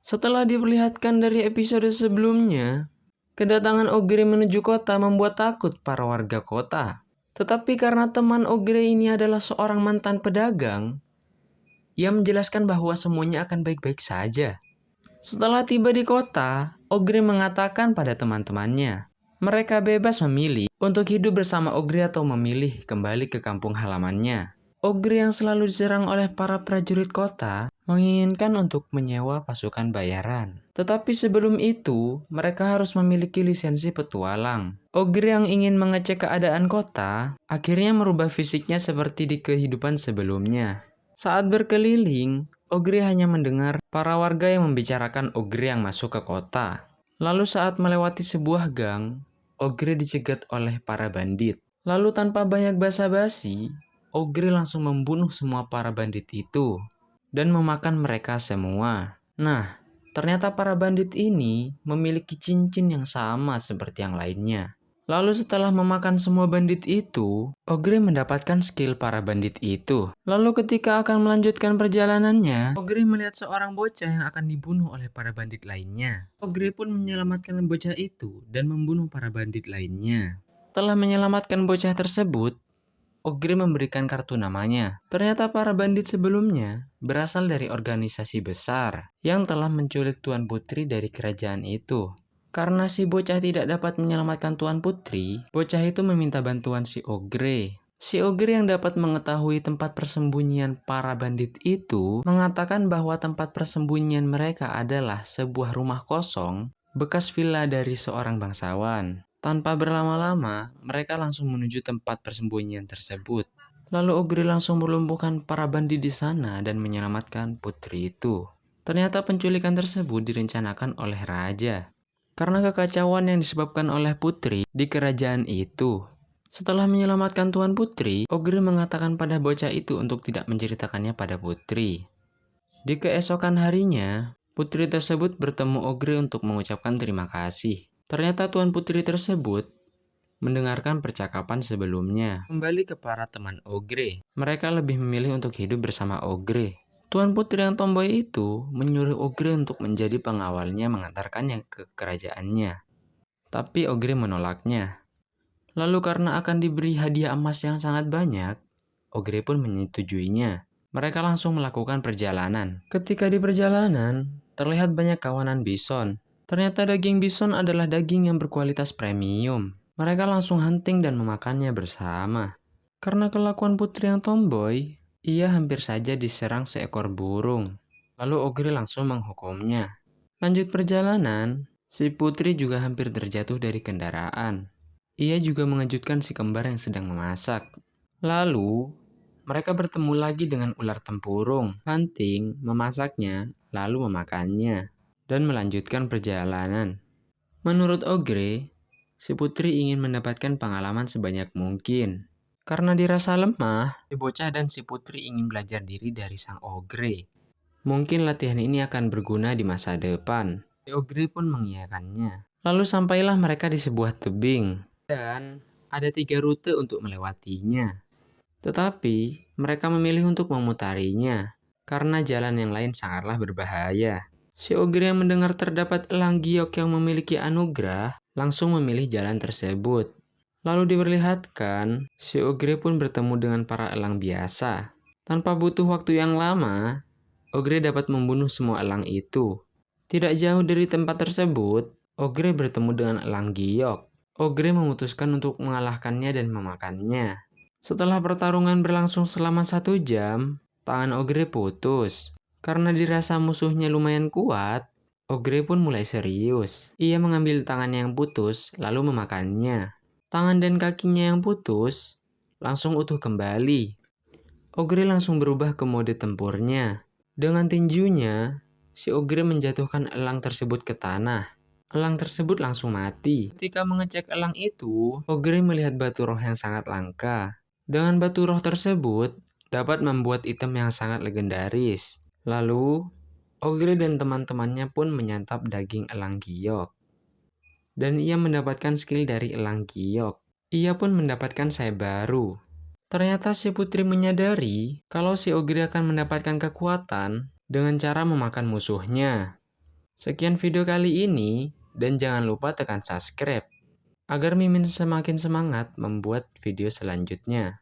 Setelah diperlihatkan dari episode sebelumnya, kedatangan Ogre menuju kota membuat takut para warga kota. Tetapi karena teman Ogre ini adalah seorang mantan pedagang, ia menjelaskan bahwa semuanya akan baik-baik saja. Setelah tiba di kota, Ogre mengatakan pada teman-temannya, mereka bebas memilih untuk hidup bersama Ogre atau memilih kembali ke kampung halamannya. Ogre yang selalu diserang oleh para prajurit kota menginginkan untuk menyewa pasukan bayaran. Tetapi sebelum itu, mereka harus memiliki lisensi petualang. Ogre yang ingin mengecek keadaan kota, akhirnya merubah fisiknya seperti di kehidupan sebelumnya. Saat berkeliling, Ogre hanya mendengar para warga yang membicarakan Ogre yang masuk ke kota. Lalu saat melewati sebuah gang, Ogre dicegat oleh para bandit. Lalu tanpa banyak basa-basi, Ogre langsung membunuh semua para bandit itu dan memakan mereka semua. Nah, ternyata para bandit ini memiliki cincin yang sama seperti yang lainnya. Lalu setelah memakan semua bandit itu, Ogre mendapatkan skill para bandit itu. Lalu ketika akan melanjutkan perjalanannya, Ogre melihat seorang bocah yang akan dibunuh oleh para bandit lainnya. Ogre pun menyelamatkan bocah itu dan membunuh para bandit lainnya. Setelah menyelamatkan bocah tersebut, Ogre memberikan kartu namanya. Ternyata para bandit sebelumnya berasal dari organisasi besar yang telah menculik Tuan Putri dari kerajaan itu. Karena si bocah tidak dapat menyelamatkan Tuan Putri, bocah itu meminta bantuan si Ogre. Si Ogre yang dapat mengetahui tempat persembunyian para bandit itu mengatakan bahwa tempat persembunyian mereka adalah sebuah rumah kosong bekas villa dari seorang bangsawan. Tanpa berlama-lama, mereka langsung menuju tempat persembunyian tersebut. Lalu Ogre langsung melumpuhkan para bandit di sana dan menyelamatkan putri itu. Ternyata penculikan tersebut direncanakan oleh raja. Karena kekacauan yang disebabkan oleh putri di kerajaan itu. Setelah menyelamatkan Tuan Putri, Ogre mengatakan pada bocah itu untuk tidak menceritakannya pada putri. Di keesokan harinya, putri tersebut bertemu Ogre untuk mengucapkan terima kasih. Ternyata Tuan Putri tersebut mendengarkan percakapan sebelumnya. Kembali ke para teman Ogre, mereka lebih memilih untuk hidup bersama Ogre. Tuan Putri yang tomboy itu menyuruh Ogre untuk menjadi pengawalnya mengantarkannya ke kerajaannya. Tapi Ogre menolaknya. Lalu karena akan diberi hadiah emas yang sangat banyak, Ogre pun menyetujuinya. Mereka langsung melakukan perjalanan. Ketika di perjalanan, terlihat banyak kawanan bison. Ternyata daging bison adalah daging yang berkualitas premium. Mereka langsung hunting dan memakannya bersama. Karena kelakuan putri yang tomboy, ia hampir saja diserang seekor burung. Lalu Ogre langsung menghukumnya. Lanjut perjalanan, si putri juga hampir terjatuh dari kendaraan. Ia juga mengejutkan si kembar yang sedang memasak. Lalu, mereka bertemu lagi dengan ular tempurung. Hunting, memasaknya, lalu memakannya, dan melanjutkan perjalanan. Menurut Ogre, si putri ingin mendapatkan pengalaman sebanyak mungkin. Karena dirasa lemah, si bocah dan si putri ingin belajar diri dari sang Ogre. Mungkin latihan ini akan berguna di masa depan. Si Ogre pun mengiyakannya. Lalu sampailah mereka di sebuah tebing. Dan ada 3 rute untuk melewatinya. Tetapi mereka memilih untuk memutarinya. Karena jalan yang lain sangatlah berbahaya. Si Ogre yang mendengar terdapat elang giok yang memiliki anugerah, langsung memilih jalan tersebut. Lalu diperlihatkan, si Ogre pun bertemu dengan para elang biasa. Tanpa butuh waktu yang lama, Ogre dapat membunuh semua elang itu. Tidak jauh dari tempat tersebut, Ogre bertemu dengan elang giok. Ogre memutuskan untuk mengalahkannya dan memakannya. Setelah pertarungan berlangsung selama 1 jam, tangan Ogre putus. Karena dirasa musuhnya lumayan kuat, Ogre pun mulai serius. Ia mengambil tangannya yang putus, lalu memakannya. Tangan dan kakinya yang putus langsung utuh kembali. Ogre langsung berubah ke mode tempurnya. Dengan tinjunya, si Ogre menjatuhkan elang tersebut ke tanah. Elang tersebut langsung mati. Ketika mengecek elang itu, Ogre melihat batu roh yang sangat langka. Dengan batu roh tersebut, dapat membuat item yang sangat legendaris. Lalu, Ogre dan teman-temannya pun menyantap daging elang giok. Dan ia mendapatkan skill dari elang giok. Ia pun mendapatkan sayap baru. Ternyata si putri menyadari kalau si Ogre akan mendapatkan kekuatan dengan cara memakan musuhnya. Sekian video kali ini, dan jangan lupa tekan subscribe agar Mimin semakin semangat membuat video selanjutnya.